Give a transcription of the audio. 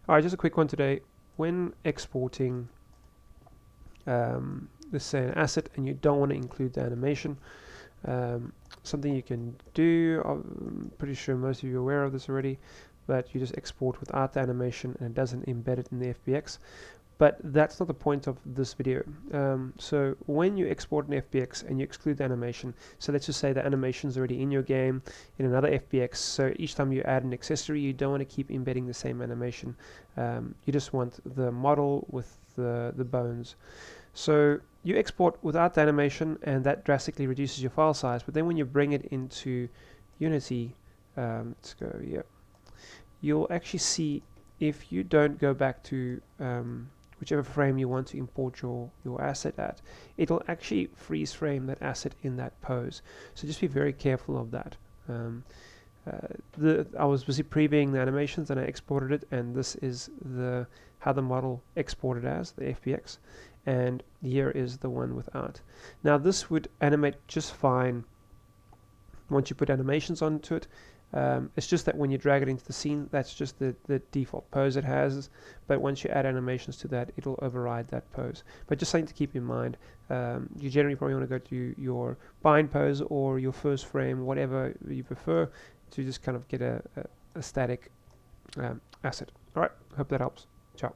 Alright, just a quick one today. When exporting, let's say an asset, and you don't want to include the animation, something you can do, I'm pretty sure most of you are aware of this already, but you just export without the animation and it doesn't embed it in the FBX. But that's not the point of this video. So when you export an FBX and you exclude the animation, so let's just say the animation is already in your game in another FBX, so each time you add an accessory, you don't want to keep embedding the same animation. You just want the model with the bones. So you export without the animation, and that drastically reduces your file size. But then when you bring it into Unity, let's go here, you'll actually see, if you don't go back to whichever frame you want to import your asset at, it'll actually freeze frame that asset in that pose. So just be very careful of that. I was busy previewing the animations and I exported it, and this is how the model exported as the FBX, and here is the one without. Now this would animate just fine once you put animations onto it. It's just that when you drag it into the scene, that's just the default pose it has, but once you add animations to that, it'll override that pose. But just something to keep in mind, you generally probably want to go to your bind pose or your first frame, whatever you prefer, to just kind of get a static asset. Alright, hope that helps. Ciao.